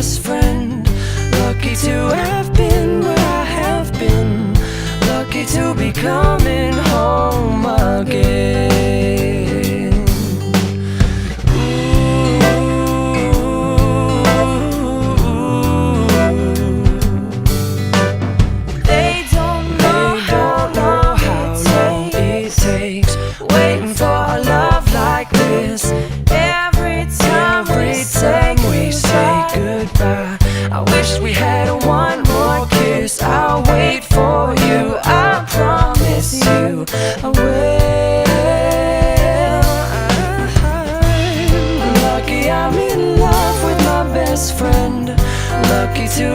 best friend. Lucky to have been where I have been. Lucky to be coming home again. They don't know how long it takes waiting for a love like this. Every time we say goodbye, I wish we had one more kiss. I'll wait for you, I promise you I will. I'm lucky I'm in love with my best friend. Lucky to